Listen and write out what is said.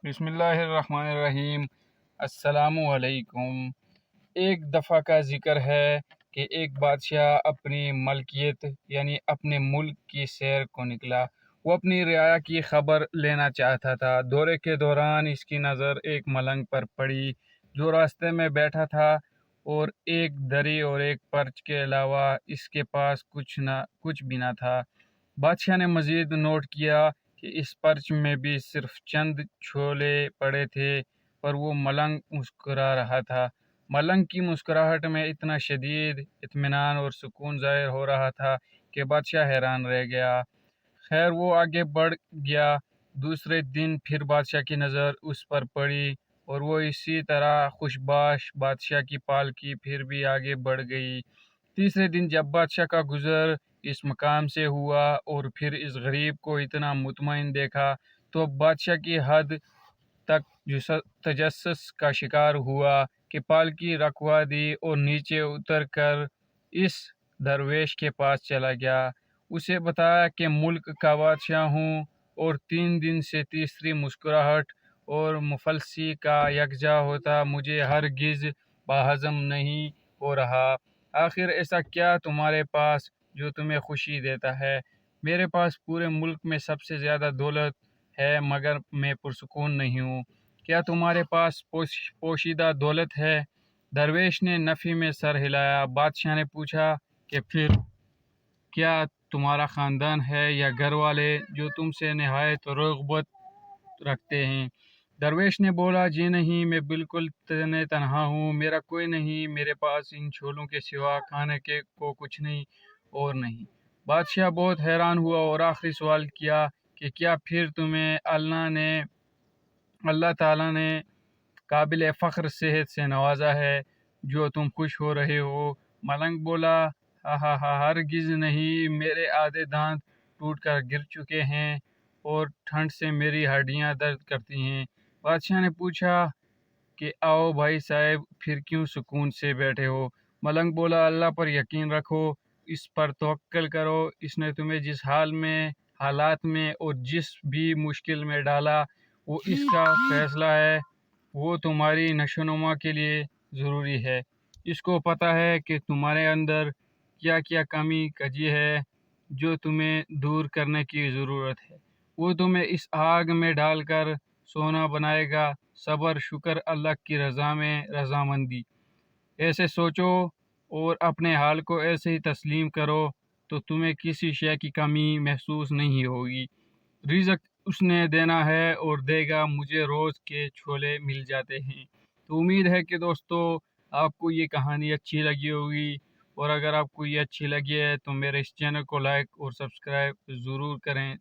بسم اللہ الرحمن الرحیم۔ السلام علیکم۔ ایک دفعہ کا ذکر ہے کہ ایک بادشاہ اپنی ملکیت یعنی اپنے ملک کی سیر کو نکلا۔ وہ اپنی رعایا کی خبر لینا چاہتا تھا۔ دورے کے دوران اس کی نظر ایک ملنگ پر پڑی جو راستے میں بیٹھا تھا، اور ایک دری اور ایک پرچ کے علاوہ اس کے پاس کچھ بھی نہ تھا۔ بادشاہ نے مزید نوٹ کیا کہ اس پرچ میں بھی صرف چند چھولے پڑے تھے، پر وہ ملنگ مسکرا رہا تھا۔ ملنگ کی مسکراہٹ میں اتنا شدید اطمینان اور سکون ظاہر ہو رہا تھا کہ بادشاہ حیران رہ گیا۔ خیر وہ آگے بڑھ گیا۔ دوسرے دن پھر بادشاہ کی نظر اس پر پڑی، اور وہ اسی طرح خوشباش بادشاہ کی پالکی پھر بھی آگے بڑھ گئی۔ تیسرے دن جب بادشاہ کا گزر اس مقام سے ہوا اور پھر اس غریب کو اتنا مطمئن دیکھا، تو بادشاہ کی حد تک تجسس کا شکار ہوا کہ پالکی رکھوا دی اور نیچے اتر کر اس درویش کے پاس چلا گیا۔ اسے بتایا کہ ملک کا بادشاہ ہوں، اور 3 دن سے تیسری مسکراہٹ اور مفلسی کا یکجا ہوتا مجھے ہرگز باہضم نہیں ہو رہا۔ آخر ایسا کیا تمہارے پاس جو تمہیں خوشی دیتا ہے؟ میرے پاس پورے ملک میں سب سے زیادہ دولت ہے، مگر میں پرسکون نہیں ہوں۔ کیا تمہارے پاس پوشیدہ دولت ہے؟ درویش نے نفی میں سر ہلایا۔ بادشاہ نے پوچھا کہ پھر کیا تمہارا خاندان ہے یا گھر والے جو تم سے نہایت رغبت رکھتے ہیں؟ درویش نے بولا، جی نہیں، میں بالکل تنہا ہوں، میرا کوئی نہیں، میرے پاس ان چھولوں کے سوا کھانے کو کچھ نہیں اور نہیں۔ بادشاہ بہت حیران ہوا اور آخری سوال کیا کہ کیا پھر تمہیں اللہ تعالیٰ نے قابل فخر صحت سے نوازا ہے جو تم خوش ہو رہے ہو؟ ملنگ بولا، ہرگز نہیں، میرے آدھے دانت ٹوٹ کر گر چکے ہیں اور ٹھنڈ سے میری ہڈیاں درد کرتی ہیں۔ بادشاہ نے پوچھا کہ آؤ بھائی صاحب، پھر کیوں سکون سے بیٹھے ہو؟ ملنگ بولا، اللہ پر یقین رکھو، اس پر توکل کرو، اس نے تمہیں جس حالات میں اور جس بھی مشکل میں ڈالا، وہ اس کا فیصلہ ہے، وہ تمہاری نشوونما کے لیے ضروری ہے۔ اس کو پتہ ہے کہ تمہارے اندر کیا کیا کمی کجی ہے جو تمہیں دور کرنے کی ضرورت ہے۔ وہ تمہیں اس آگ میں ڈال کر سونا بنائے گا۔ صبر، شکر، اللہ کی رضا میں رضامندی، ایسے سوچو اور اپنے حال کو ایسے ہی تسلیم کرو تو تمہیں کسی شے کی کمی محسوس نہیں ہوگی۔ رزق اس نے دینا ہے اور دے گا، مجھے روز کے چھولے مل جاتے ہیں۔ تو امید ہے کہ دوستو آپ کو یہ کہانی اچھی لگی ہوگی، اور اگر آپ کو یہ اچھی لگی ہے تو میرے اس چینل کو لائک اور سبسکرائب ضرور کریں۔